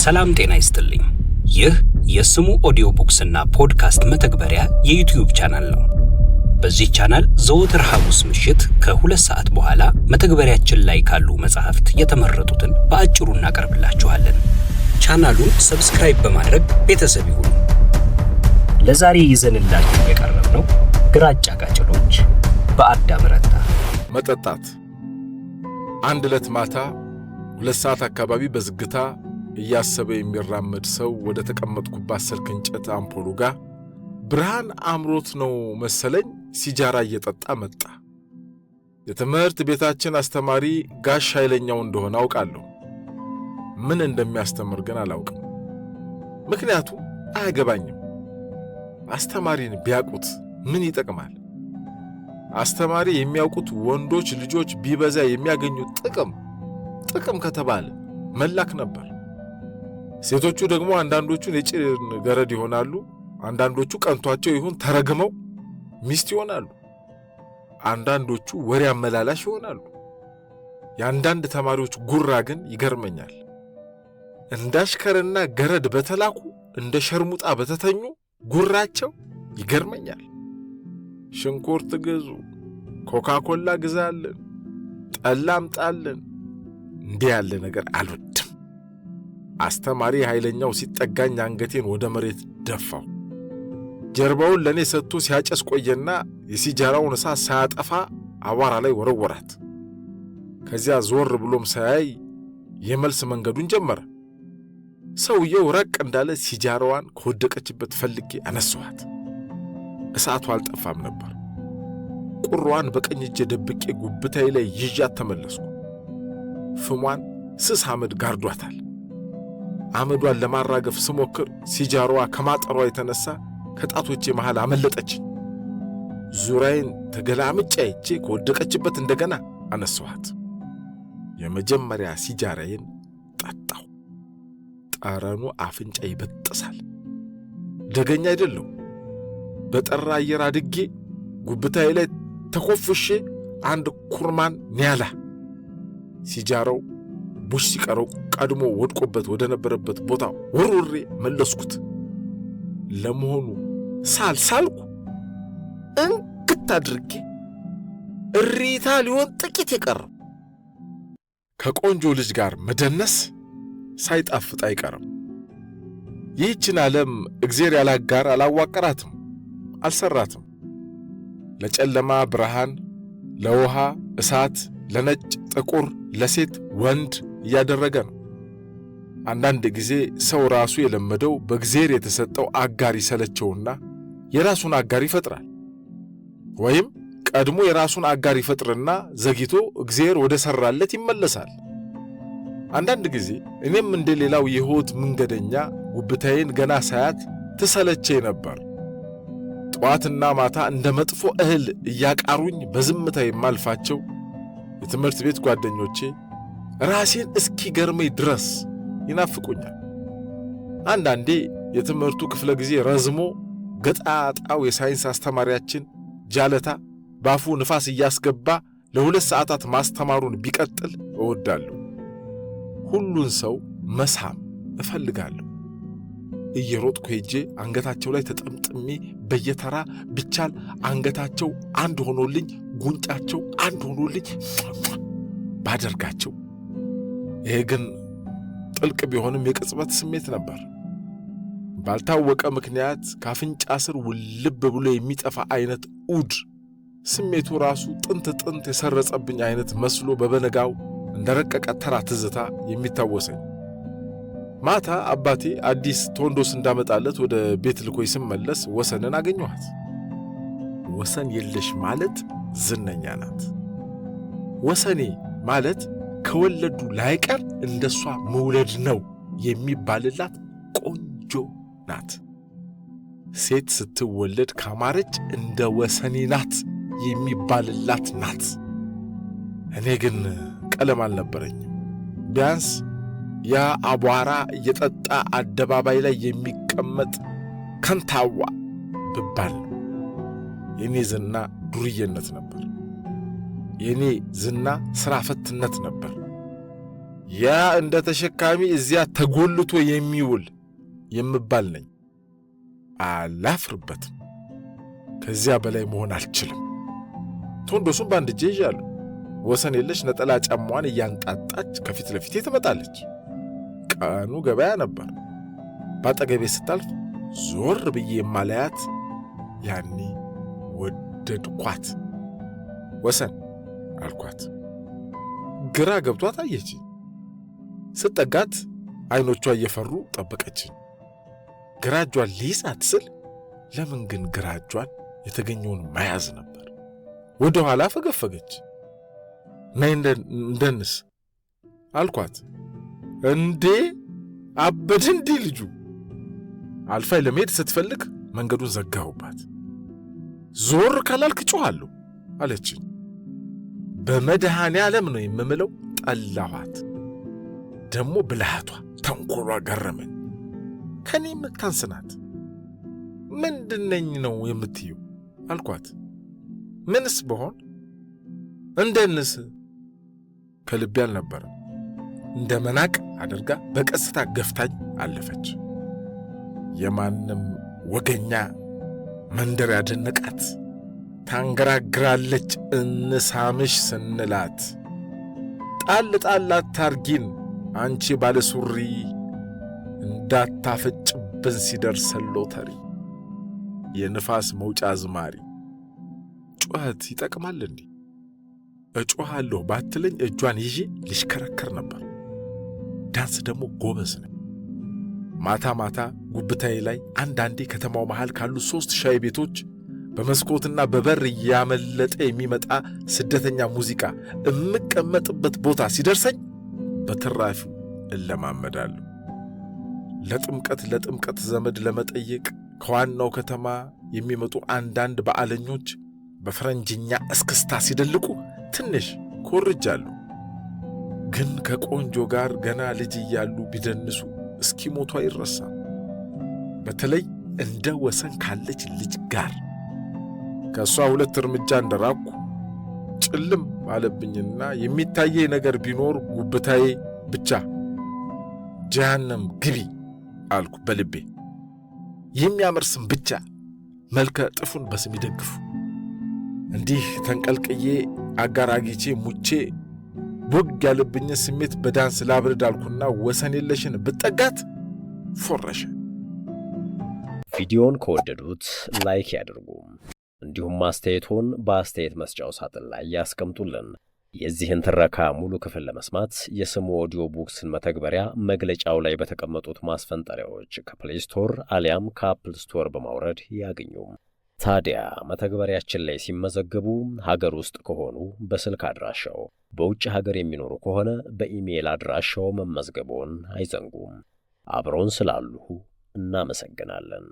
ሰላም ጤና ይስጥልኝ። ይህ የስሙ ኦዲዮ ቡክስ እና ፖድካስት መተግበሪያ የዩቲዩብ ቻናል ነው። በዚህ ቻናል ዘወትር ሐሙስ ምሽት ከ2 ሰዓት በኋላ መተግበሪያችን ላይ ካሉ መጻሕፍት የተመረጡትን በአጭሩ እናቀርብላችኋለን። ቻናሉን ሰብስክራይብ በማድረግ ቤተሰብ ይሁኑ። ለዛሬ ይዘንላችሁ የቀረብነው ግራጫ ቃጭሎች በአዳም ረታ። መጠጣት። አንድ ዕለት ማታ 2 ሰዓት አካባቢ በዝግታ እያሰበ የሚራመድ ሰው ወደ ተቀመጥኩባት ስልክ እንጨት አምፖሉ ጋር ብርሃን አምሮት ነው መሰለኝ ሲጃራ እየጠጣ መጣ። የትምህርት ቤታችን አስተማሪ ጋሽ ኃይለኛው እንደሆነ አውቃለሁ። ምን እንደሚያስተምር ግን አላውቅም። ምክንያቱም አያገባኝም። አስተማሪን ቢያውቁት ምን ይጠቅማል? አስተማሪ የሚያውቁት ወንዶች ልጆች ቢበዛ የሚያገኙት ጥቅም ከተባለ መላክ ነበር። ሴቶቹ ደግሞ አንዳንዶቹን የጭን ገረድ ይሆናሉ፣ አንዳንዶቹ ቀንቷቸው ይሁን ተረግመው ሚስት ይሆናሉ፣ አንዳንዶቹ ወሬ አመላላሽ ይሆናሉ። የአንዳንድ ተማሪዎች ጉራ ግን ይገርመኛል። እንዳሽከርና ገረድ በተላኩ እንደ ሸርሙጣ በተተኙ ጉራቸው ይገርመኛል። ሽንኩርት ግዙ፣ ኮካኮላ ግዛልን፣ ጠላ አምጣልን፣ እንዲህ ያለ ነገር አልወድም። አስተማሪ ኃይለኛው ሲጠጋኝ አንገቴን ወደ መሬት ደፋው። ጀርባውን ለኔ ሰጥቶ ሲያጨስ ቆየና የሲጃራውን እሳት ሳያጠፋ አቧራ ላይ ወረወራት። ከዚያ ዞር ብሎም ሳያይ የመልስ መንገዱን ጀመረ። ሰውየው ረቅ እንዳለ ሲጃራዋን ከወደቀችበት ፈልጌ አነሳኋት። እሳቱ አልጠፋም ነበር። ቁሯን በቀኝ እጄ ደብቄ ጉብታዬ ላይ ይዣት ተመለስኩ። ፍሟን ስስ አመድ ጋርዷታል። አመዷን ለማራገፍ ስሞክር ሲጃራዋ ከማጠሯ የተነሳ ከጣቶቼ መሃል አመለጠችኝ። ዙሪያዬን ተገላምጬ አይቼ ከወደቀችበት እንደገና አነሳኋት። የመጀመሪያ ሲጃራዬን ጠጣሁ። ጠረኑ አፍንጫ ይበጥሳል። ደገኛ አይደለሁ። በጠራ አየር አድጌ ጉብታዬ ላይ ተኮፍሼ አንድ ኩርማን ኒያላ ሲጃራው ቡሽ ሲቀረው ቀድሞ ወድቆበት ወደ ነበረበት ቦታ ወርውሬ መለስኩት። ለመሆኑ ሳልኩ እንክት አድርጌ እሪታ ሊሆን ጥቂት የቀረው። ከቆንጆ ልጅ ጋር መደነስ ሳይጣፍጥ አይቀርም። ይህችን ዓለም እግዜር ያላጋር አላዋቀራትም፣ አልሰራትም። ለጨለማ ብርሃን፣ ለውሃ እሳት፣ ለነጭ ጥቁር፣ ለሴት ወንድ እያደረገ ነው። አንዳንድ ጊዜ ሰው ራሱ የለመደው በእግዚአብሔር የተሰጠው አጋር ይሰለቸውና የራሱን አጋር ይፈጥራል። ወይም ቀድሞ የራሱን አጋር ይፈጥርና ዘግይቶ እግዚአብሔር ወደ ሰራለት ይመለሳል። አንዳንድ ጊዜ እኔም እንደ ሌላው የሕይወት መንገደኛ ጉብታዬን ገና ሳያት ትሰለቸኝ ነበር። ጠዋትና ማታ እንደ መጥፎ እህል እያቃሩኝ በዝምታ የማልፋቸው የትምህርት ቤት ጓደኞቼ ራሴን እስኪገርመኝ ድረስ ይናፍቁኛል። አንዳንዴ የትምህርቱ ክፍለ ጊዜ ረዝሞ ገጣጣው የሳይንስ አስተማሪያችን ጃለታ ባፉ ንፋስ እያስገባ ለ2 ሰዓታት ማስተማሩን ቢቀጥል እወዳለሁ። ሁሉን ሰው መሳም እፈልጋለሁ። እየሮጥኩ ሄጄ አንገታቸው ላይ ተጠምጥሜ በየተራ ብቻል አንገታቸው አንድ ሆኖልኝ ጉንጫቸው አንድ ሆኖልኝ ባደርጋቸው። ይሄ ግን ጥልቅ ቢሆንም የቅጽበት ስሜት ነበር። ባልታወቀ ምክንያት ካፍንጫ ስር ውልብ ብሎ የሚጠፋ አይነት ኡድ ስሜቱ ራሱ ጥንት የሰረጸብኝ አይነት መስሎ በበነጋው እንደረቀቀ ተራ ትዝታ የሚታወሰኝ። ማታ አባቴ አዲስ ቶንዶስ እንዳመጣለት ወደ ቤት ልኮይ ስመለስ ወሰንን አገኘኋት። ወሰን የለሽ ማለት ዝነኛ ናት። ወሰኔ ማለት ከወለዱ ላይቀር እንደሷ መውለድ ነው የሚባልላት ቆንጆ ናት። ሴት ስትወለድ ካማረች እንደ ወሰኔ ናት የሚባልላት ናት። እኔ ግን ቀለም አልነበረኝም። ቢያንስ ያ አቧራ እየጠጣ አደባባይ ላይ የሚቀመጥ ከንታዋ ብባል ነው። የኔ ዝና ዱርዬነት ነበር። የኔ ዝና ሥራ ፈትነት ነበር። ያ እንደ ተሸካሚ እዚያ ተጎልቶ የሚውል የምባል ነኝ። አላፍርበትም። ከዚያ በላይ መሆን አልችልም። ቶንዶሱን በአንድ እጄ ይዣለሁ። ወሰን የለሽ ነጠላ ጫማዋን እያንጣጣች ከፊት ለፊቴ ትመጣለች። ቀኑ ገበያ ነበር። ባጠገቤ ስታልፍ ዞር ብዬ የማላያት ያኔ ወደድኳት። ወሰን አልኳት። ግራ ገብቷት አየች። ስጠጋት አይኖቿ እየፈሩ ጠበቀችኝ። ግራ እጇን ሊይዛት ስል ለምን ግን ግራ እጇን የተገኘውን መያዝ ነበር። ወደ ኋላ ፈገፈገች። ነይ እንደንስ አልኳት። እንዴ አበድ እንዴ ልጁ! አልፋይ ለመሄድ ስትፈልግ መንገዱን ዘጋሁባት። ዞር ካላልክ ጮኻለሁ አለችኝ። በመድኃኔ ዓለም ነው የምምለው። ጠላኋት። ደሞ ብልሃቷ ተንኮሏ ገረመኝ። ከኔ የምታንስናት ምንድነኝ ነው የምትየው አልኳት። ምንስ በሆን እንደንስ ከልቤ አልነበረም። እንደ መናቅ አድርጋ በቀስታ ገፍታኝ አለፈች። የማንም ወገኛ መንደር ያደነቃት ታንገራግራለች እንሳምሽ ስንላት። ጣል ጣል አታርጊን አንቺ ባለ ሱሪ እንዳታፈጭብን ሲደርሰሎ ተሪ። የንፋስ መውጫ ዝማሪ። ጩኸት ይጠቅማል እንዴ? እጮኻለሁ ባትለኝ እጇን ይዤ ልሽከረከር ነበር። ዳንስ ደግሞ ጎበዝ ነኝ። ማታ ማታ ጉብታዬ ላይ አንዳንዴ ከተማው መሃል ካሉ 3 ሻይ ቤቶች በመስኮትና በበር እያመለጠ የሚመጣ ስደተኛ ሙዚቃ እምቀመጥበት ቦታ ሲደርሰኝ በትራፊው እለማመዳለሁ። ለጥምቀት ዘመድ ለመጠየቅ ከዋናው ከተማ የሚመጡ አንዳንድ በዓለኞች በፈረንጅኛ እስክስታ ሲደልቁ ትንሽ ኮርጃለሁ። ግን ከቆንጆ ጋር ገና ልጅ እያሉ ቢደንሱ እስኪሞቱ አይረሳም። በተለይ እንደ ወሰን ካለች ልጅ ጋር ከሷ 2 እርምጃ እንደራኩ ጭልም አለብኝና የሚታየኝ ነገር ቢኖር ጉብታዬ ብቻ። ጀሃነም ግቢ አልኩ በልቤ። የሚያምር ስም ብቻ መልከ ጥፉን በስም ይደግፉ። እንዲህ ተንቀልቅዬ አጋር አግኝቼ ሙቼ ቦግ ያለብኝ ስሜት በዳንስ ላብርድ አልኩና ወሰን የለሽን ብጠጋት ፎረሸ። ቪዲዮን ከወደዱት ላይክ ያድርጉ። እንዲሁም አስተያየቶን በአስተያየት መስጫው ሳጥን ላይ ያስቀምጡልን። የዚህን ትረካ ሙሉ ክፍል ለመስማት የስሙ ኦዲዮ ቡክስን መተግበሪያ መግለጫው ላይ በተቀመጡት ማስፈንጠሪያዎች ከፕሌይ ስቶር አሊያም ከአፕል ስቶር በማውረድ ያገኙ። ታዲያ መተግበሪያችን ላይ ሲመዘገቡ ሀገር ውስጥ ከሆኑ በስልክ አድራሻው፣ በውጭ ሀገር የሚኖሩ ከሆነ በኢሜይል አድራሻው መመዝገቦን አይዘንጉም። አብሮን ስላሉ እናመሰግናለን።